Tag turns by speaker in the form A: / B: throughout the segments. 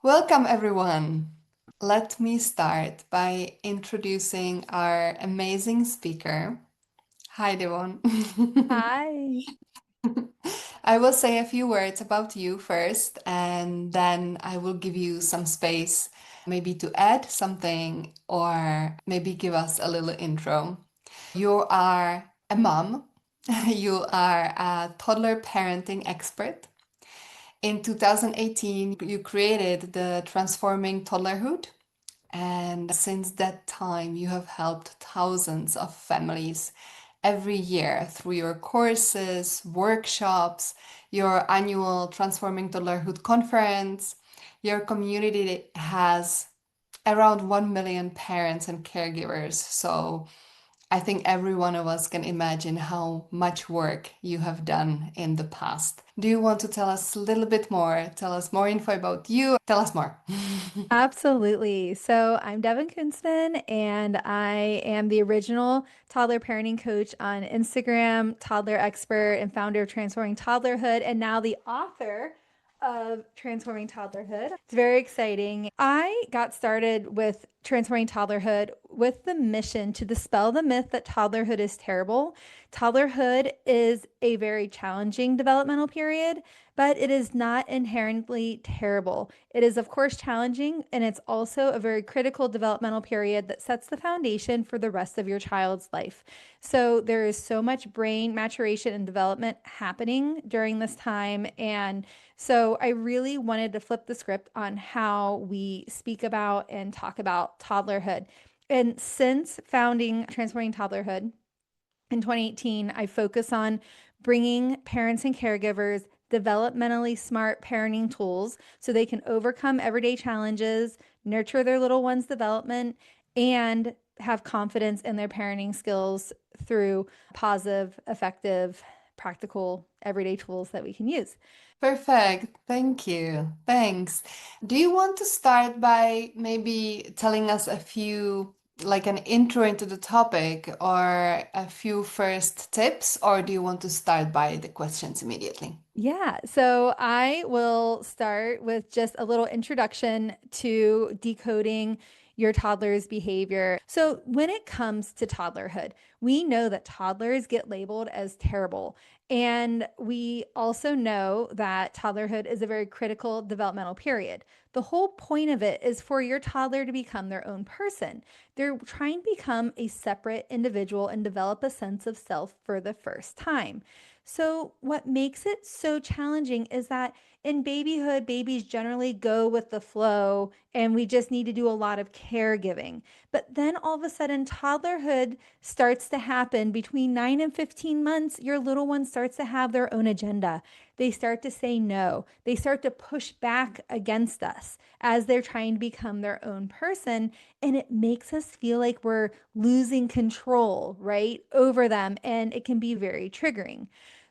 A: Welcome, everyone. Let me start by introducing our amazing speaker. Hi, Devon.
B: Hi.
A: I will say a few words about you first, and then I will give you some space, maybe to add something or maybe give us a little intro. You are a mom, you are a toddler parenting expert. In 2018, you created the Transforming Toddlerhood. And since that time, you have helped thousands of families every year through your courses, workshops, your annual Transforming Toddlerhood conference. Your community has around 1 million parents and caregivers. So I think every one of us can imagine how much work you have done in the past. Do you want to tell us a little bit more? Tell us more info about you. Tell us more.
B: Absolutely. So I'm Devon Kuntzman, and I am the original toddler parenting coach on Instagram, toddler expert, and founder of Transforming Toddlerhood, and now the author of Transforming Toddlerhood. It's very exciting. I got started with Transforming Toddlerhood with the mission to dispel the myth that toddlerhood is terrible. Toddlerhood is a very challenging developmental period, but it is not inherently terrible. It is, of course, challenging, and it's also a very critical developmental period that sets the foundation for the rest of your child's life. So there is so much brain maturation and development happening during this time. And so I really wanted to flip the script on how we speak about and talk about toddlerhood. And since founding Transforming Toddlerhood, in 2018, I focus on bringing parents and caregivers developmentally smart parenting tools so they can overcome everyday challenges, nurture their little one's development, and have confidence in their parenting skills through positive, effective, practical, everyday tools that we can use.
A: Perfect. Thank you. Thanks. Do you want to start by maybe telling us a few, like an intro into the topic or a few first tips, or do you want to start by the questions immediately?
B: Yeah, so I will start with just a little introduction to decoding your toddler's behavior. So, when it comes to toddlerhood, we know that toddlers get labeled as terrible. And we also know that toddlerhood is a very critical developmental period. The whole point of it is for your toddler to become their own person. They're trying to become a separate individual and develop a sense of self for the first time. So, what makes it so challenging is that in babyhood, babies generally go with the flow, and we just need to do a lot of caregiving. But then all of a sudden, toddlerhood starts to happen between 9 and 15 months. Your little one starts to have their own agenda. They start to say no, they start to push back against us as they're trying to become their own person. And it makes us feel like we're losing control, right, over them. And it can be very triggering.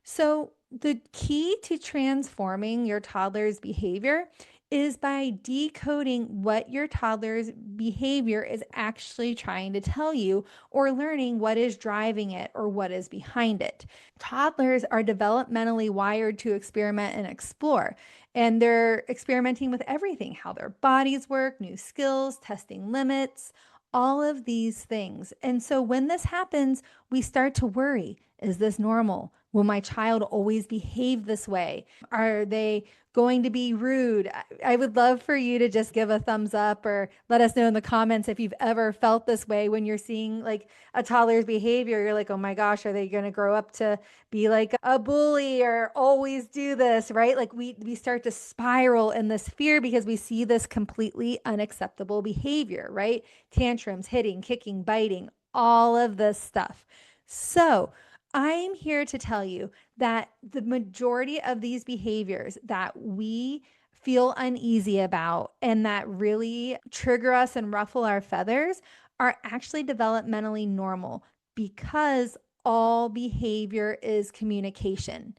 B: So, the key to transforming your toddler's behavior is by decoding what your toddler's behavior is actually trying to tell you, or learning what is driving it or what is behind it. Toddlers are developmentally wired to experiment and explore, and they're experimenting with everything: how their bodies work, new skills, testing limits, all of these things. And so when this happens, we start to worry. Is this normal? Will my child always behave this way? Are they going to be rude? I would love for you to just give a thumbs up or let us know in the comments if you've ever felt this way when you're seeing like a toddler's behavior. You're like, oh my gosh, are they going to grow up to be like a bully or always do this, right? Like we start to spiral in this fear because we see this completely unacceptable behavior, right? Tantrums, hitting, kicking, biting, all of this stuff. So, I'm here to tell you that the majority of these behaviors that we feel uneasy about and that really trigger us and ruffle our feathers are actually developmentally normal, because all behavior is communication.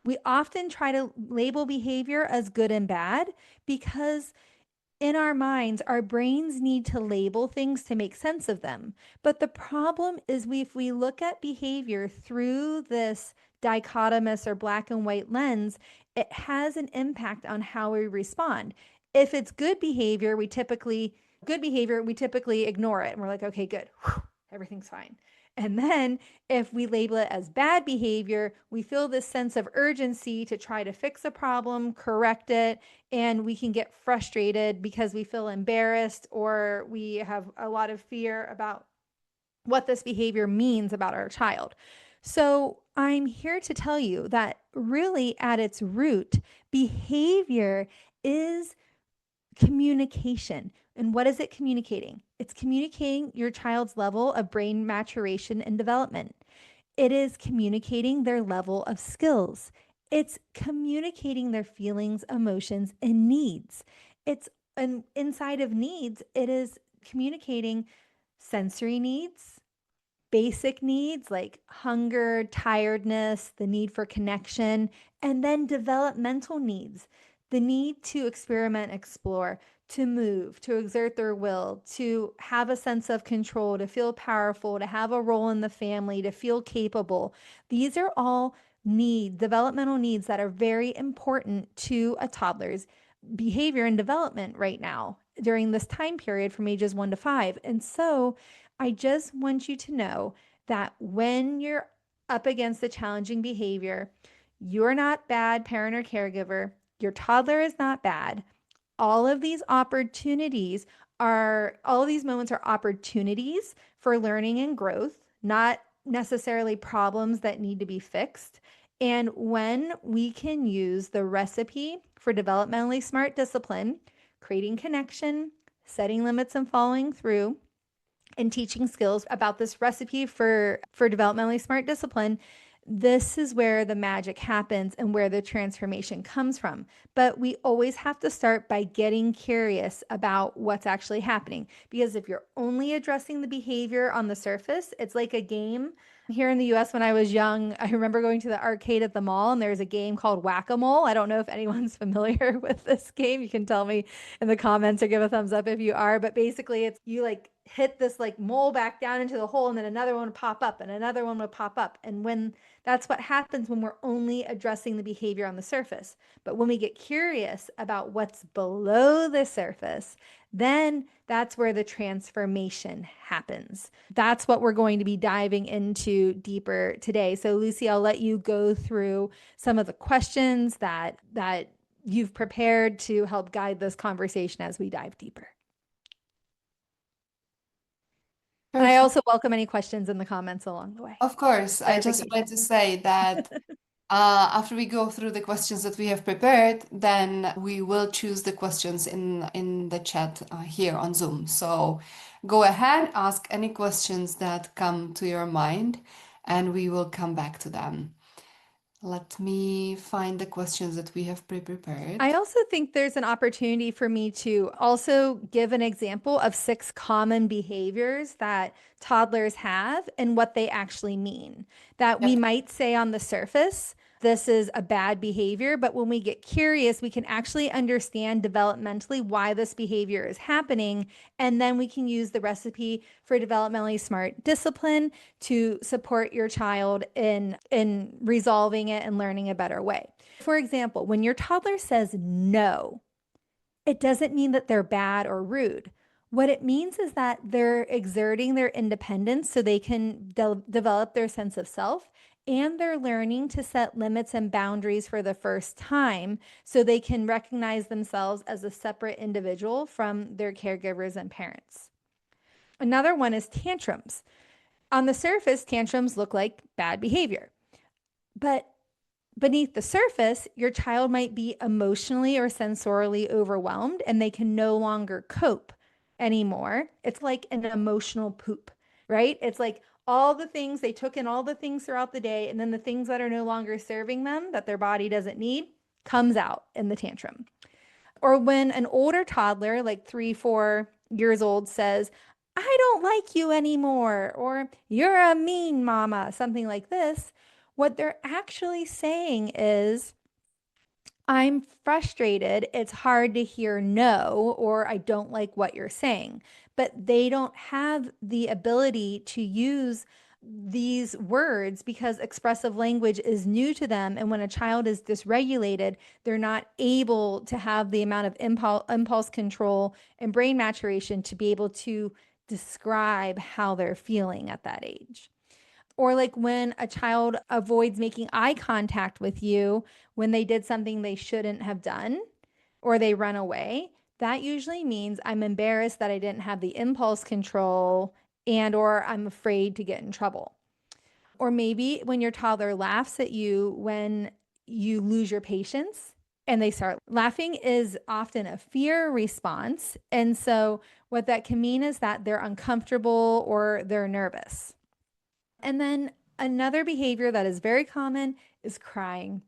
B: We often try to label behavior as good and bad because in our minds, our brains need to label things to make sense of them. But the problem is, if we look at behavior through this dichotomous or black and white lens, it has an impact on how we respond. If it's good behavior, we typically ignore it and we're like, okay, good. Whew, everything's fine. And then if we label it as bad behavior, we feel this sense of urgency to try to fix a problem, correct it, and we can get frustrated because we feel embarrassed or we have a lot of fear about what this behavior means about our child. So I'm here to tell you that really at its root, behavior is communication. And what is it communicating? It's communicating your child's level of brain maturation and development. It is communicating their level of skills. It's communicating their feelings, emotions, and needs. It's and inside of needs, it is communicating sensory needs, basic needs like hunger, tiredness, the need for connection, and then developmental needs, the need to experiment, explore, to move, to exert their will, to have a sense of control, to feel powerful, to have a role in the family, to feel capable. These are all developmental needs that are very important to a toddler's behavior and development right now during this time period from ages 1 to 5. And so I just want you to know that when you're up against a challenging behavior, you're not bad parent or caregiver. Your toddler is not bad. All of these moments are opportunities for learning and growth, not necessarily problems that need to be fixed. And when we can use the recipe for developmentally smart discipline, creating connection, setting limits and following through, and teaching skills about this recipe for developmentally smart discipline, this is where the magic happens and where the transformation comes from. But we always have to start by getting curious about what's actually happening. Because if you're only addressing the behavior on the surface, it's like a game. Here in the US, when I was young, I remember going to the arcade at the mall and there's a game called Whack-A-Mole. I don't know if anyone's familiar with this game. You can tell me in the comments or give a thumbs up if you are. But basically, it's you like hit this like mole back down into the hole and then another one would pop up and another one would pop up. And when that's what happens when we're only addressing the behavior on the surface. But when we get curious about what's below the surface, then that's where the transformation happens. That's what we're going to be diving into deeper today. So Lucy, I'll let you go through some of the questions that you've prepared to help guide this conversation as we dive deeper. And I
A: Perfect.
B: also welcome any questions in the comments along the way.
A: Of course, I just wanted to
B: Clarification.
A: say that after we go through the questions that we have prepared, then we will choose the questions in the chat here on Zoom. So go ahead, ask any questions that come to your mind, and we will come back to them. Let me find the questions that we have
B: I
A: pre-prepared.
B: also think there's an opportunity for me to also give an example of 6 common behaviors that toddlers have and what they actually mean. That we
A: Yep.
B: might say on the surface, this is a bad behavior, but when we get curious, we can actually understand developmentally why this behavior is happening. And then we can use the recipe for developmentally smart discipline to support your child in resolving it and learning a better way. For example, when your toddler says no, it doesn't mean that they're bad or rude. What it means is that they're exerting their independence so they can develop their sense of self, and they're learning to set limits and boundaries for the first time so they can recognize themselves as a separate individual from their caregivers and parents. Another one is tantrums. On the surface, tantrums look like bad behavior, but beneath the surface, your child might be emotionally or sensorily overwhelmed and they can no longer cope anymore. It's like an emotional poop, right? It's like all the things they took in, all the things throughout the day, and then the things that are no longer serving them that their body doesn't need comes out in the tantrum. Or when an older toddler, like 3, 4 years old, says, I don't like you anymore, or you're a mean mama, something like this, what they're actually saying is, I'm frustrated. It's hard to hear no, or I don't like what you're saying. But they don't have the ability to use these words because expressive language is new to them. And when a child is dysregulated, they're not able to have the amount of impulse control and brain maturation to be able to describe how they're feeling at that age. Or like when a child avoids making eye contact with you when they did something they shouldn't have done, or they run away, that usually means I'm embarrassed that I didn't have the impulse control and or I'm afraid to get in trouble. Or maybe when your toddler laughs at you when you lose your patience and they start laughing is often a fear response. And so what that can mean is that they're uncomfortable or they're nervous. And then another behavior that is very common is crying,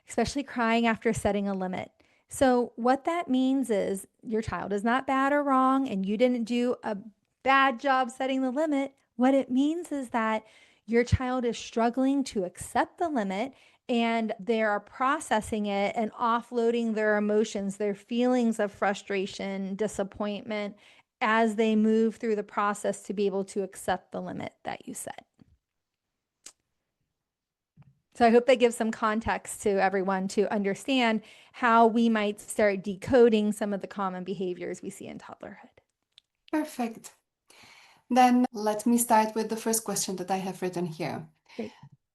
B: especially crying after setting a limit. So, what that means is your child is not bad or wrong, and you didn't do a bad job setting the limit. What it means is that your child is struggling to accept the limit and they are processing it and offloading their emotions, their feelings of frustration, disappointment as they move through the process to be able to accept the limit that you set. So I hope that gives some context to everyone to understand how we might start decoding some of the common behaviors we see in toddlerhood.
A: Perfect. Then let me start with the first question that I have written here.
B: Great.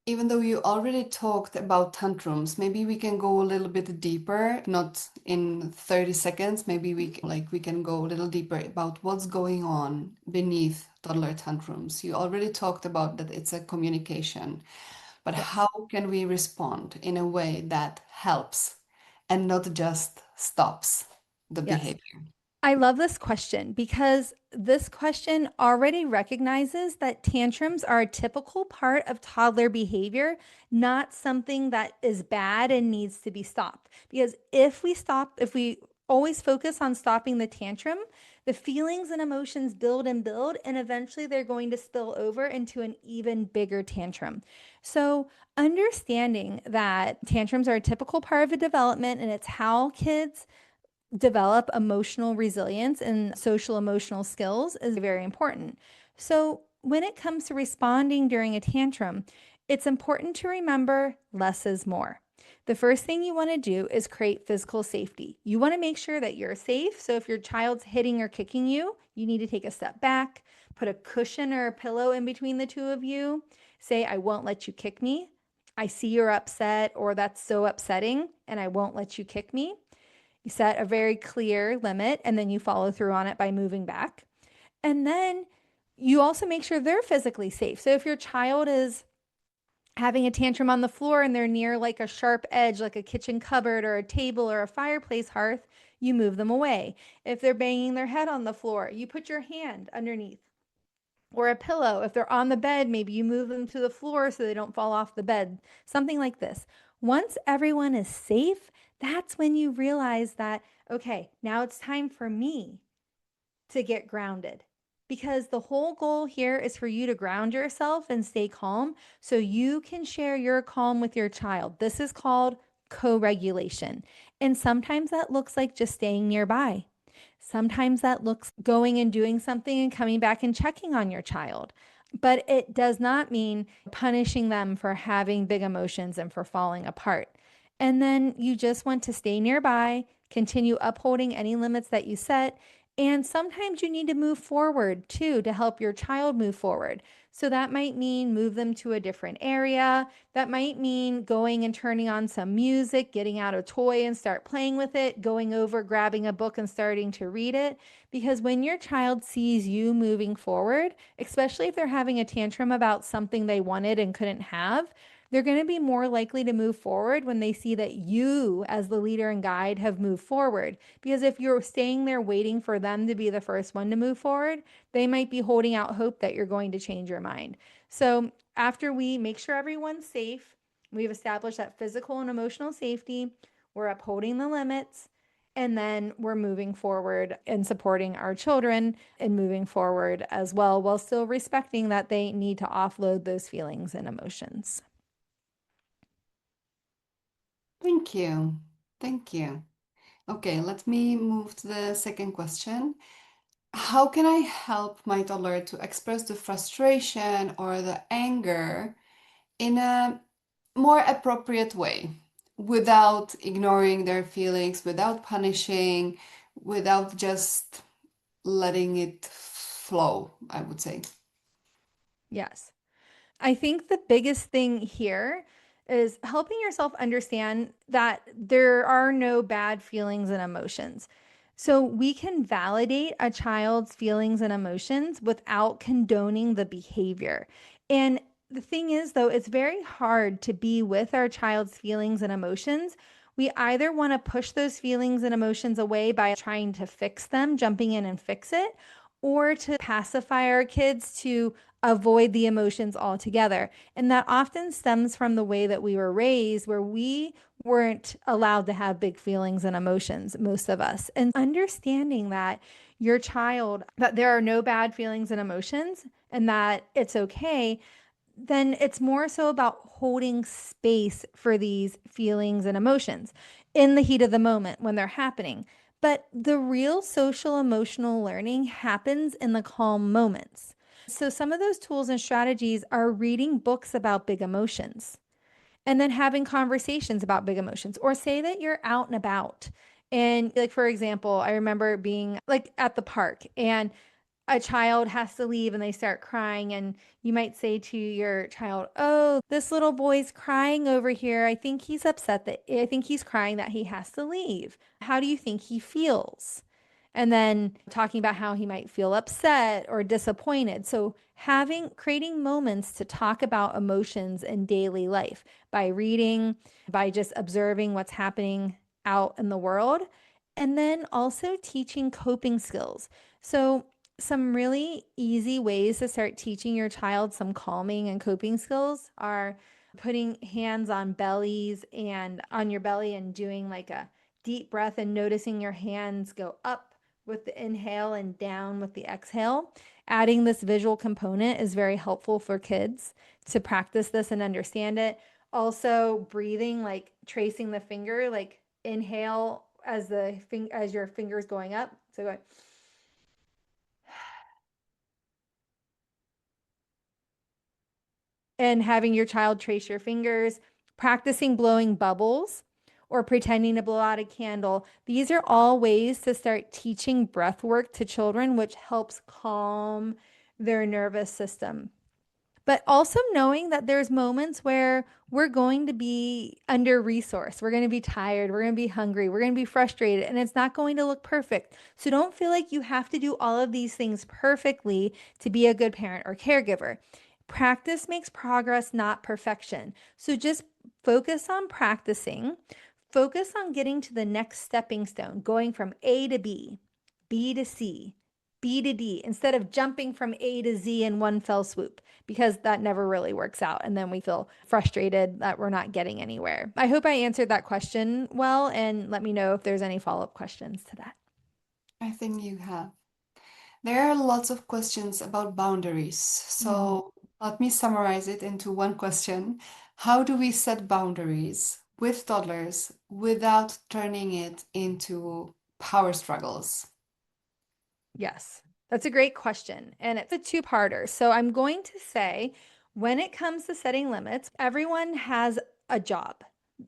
A: Even though you already talked about tantrums, maybe we can go a little bit deeper, not in 30 seconds. Maybe we can go a little deeper about what's going on beneath toddler tantrums. You already talked about that it's a communication, but
B: Yes.
A: how can we respond in a way that helps and not just stops the
B: Yes.
A: behavior?
B: I love this question because this question already recognizes that tantrums are a typical part of toddler behavior, not something that is bad and needs to be stopped. Because if we always focus on stopping the tantrum, the feelings and emotions build and build, and eventually they're going to spill over into an even bigger tantrum. So, understanding that tantrums are a typical part of a development and it's how kids develop emotional resilience and social emotional skills is very important. So, when it comes to responding during a tantrum, it's important to remember less is more. The first thing you want to do is create physical safety. You want to make sure that you're safe. So, if your child's hitting or kicking you, you need to take a step back, put a cushion or a pillow in between the two of you. Say, I won't let you kick me. I see you're upset, or that's so upsetting, and I won't let you kick me. You set a very clear limit and then you follow through on it by moving back. And then you also make sure they're physically safe. So if your child is having a tantrum on the floor and they're near like a sharp edge, like a kitchen cupboard or a table or a fireplace hearth, you move them away. If they're banging their head on the floor, you put your hand underneath or a pillow. If they're on the bed, maybe you move them to the floor so they don't fall off the bed, something like this. Once everyone is safe, that's when you realize that, okay, now it's time for me to get grounded. Because the whole goal here is for you to ground yourself and stay calm so you can share your calm with your child. This is called co regulation. And sometimes that looks like just staying nearby. Sometimes that looks going and doing something and coming back and checking on your child. But it does not mean punishing them for having big emotions and for falling apart. And then you just want to stay nearby, continue upholding any limits that you set. And sometimes you need to move forward too to help your child move forward. So that might mean move them to a different area. That might mean going and turning on some music, getting out a toy and start playing with it, going over, grabbing a book and starting to read it. Because when your child sees you moving forward, especially if they're having a tantrum about something they wanted and couldn't have, they're going to be more likely to move forward when they see that you, as the leader and guide, have moved forward. Because if you're staying there waiting for them to be the first one to move forward, they might be holding out hope that you're going to change your mind. So, after we make sure everyone's safe, we've established that physical and emotional safety, we're upholding the limits, and then we're moving forward and supporting our children and moving forward as well, while still respecting that they need to offload those feelings and emotions.
A: Thank you. Thank you. Okay, let me move to the second question. how can I help my toddler to express the frustration or the anger in a more appropriate way without ignoring their feelings, without punishing, without just letting it flow, I would say.
B: Yes. I think the biggest thing here is helping yourself understand that there are no bad feelings and emotions. So we can validate a child's feelings and emotions without condoning the behavior. And the thing is, though, it's very hard to be with our child's feelings and emotions. We either want to push those feelings and emotions away by trying to fix them, jumping in and fix it, or to pacify our kids to avoid the emotions altogether. And that often stems from the way that we were raised, where we weren't allowed to have big feelings and emotions, most of us. And understanding that your child, that there are no bad feelings and emotions and that it's okay, then it's more so about holding space for these feelings and emotions in the heat of the moment when they're happening. But the real social emotional learning happens in the calm moments. So, some of those tools and strategies are reading books about big emotions and then having conversations about big emotions, or say that you're out and about. And, like, for example, I remember being like at the park and a child has to leave and they start crying, and you might say to your child, "Oh, this little boy's crying over here. I think he's upset that I think he's crying that he has to leave. How do you think he feels?" And then talking about how he might feel upset or disappointed. So having creating moments to talk about emotions in daily life by reading, by just observing what's happening out in the world, and then also teaching coping skills. So some really easy ways to start teaching your child some calming and coping skills are putting hands on bellies and on your belly and doing like a deep breath and noticing your hands go up with the inhale and down with the exhale. Adding this visual component is very helpful for kids to practice this and understand it. Also, breathing, like tracing the finger, like inhale as as your fingers going up. So go and having your child trace your fingers, practicing blowing bubbles or pretending to blow out a candle. These are all ways to start teaching breath work to children, which helps calm their nervous system. But also knowing that there's moments where we're going to be under resourced, we're going to be tired, we're going to be hungry, we're going to be frustrated, and it's not going to look perfect. So don't feel like you have to do all of these things perfectly to be a good parent or caregiver. Practice makes progress, not perfection. So just focus on practicing, focus on getting to the next stepping stone, going from A to B, B to C, B to D, instead of jumping from A to Z in one fell swoop, because that never really works out. And then we feel frustrated that we're not getting anywhere. I hope I answered that question well, and let me know if there's any follow up questions to that.
A: I think you have. There are lots of questions about boundaries.
B: Mm-hmm.
A: So let me summarize it into one question. How do we set boundaries with toddlers without turning it into power struggles?
B: Yes, that's a great question. And it's a two-parter. So I'm going to say when it comes to setting limits, everyone has a job.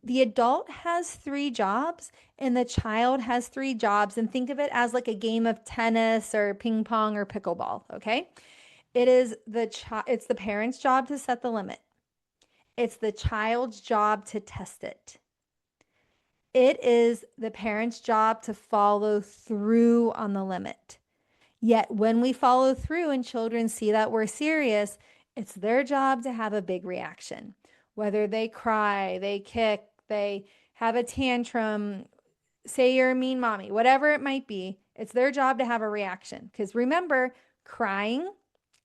B: The adult has three jobs and the child has three jobs. And think of it as like a game of tennis or ping pong or pickleball. Okay. It's the parent's job to set the limit. It's the child's job to test it. It is the parent's job to follow through on the limit. Yet when we follow through and children see that we're serious, it's their job to have a big reaction. Whether they cry, they kick, they have a tantrum, say you're a mean mommy, whatever it might be, it's their job to have a reaction. Because remember, crying,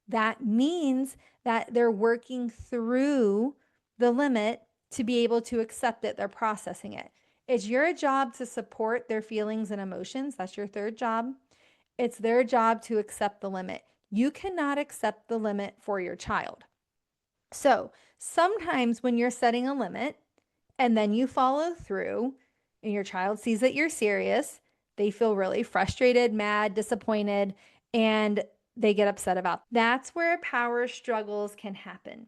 B: that means that they're working through the limit to be able to accept it. They're processing it. It's your job to support their feelings and emotions. That's your third job. It's their job to accept the limit. You cannot accept the limit for your child. So sometimes when you're setting a limit and then you follow through and your child sees that you're serious, they feel really frustrated, mad, disappointed, and they get upset about. That's where power struggles can happen.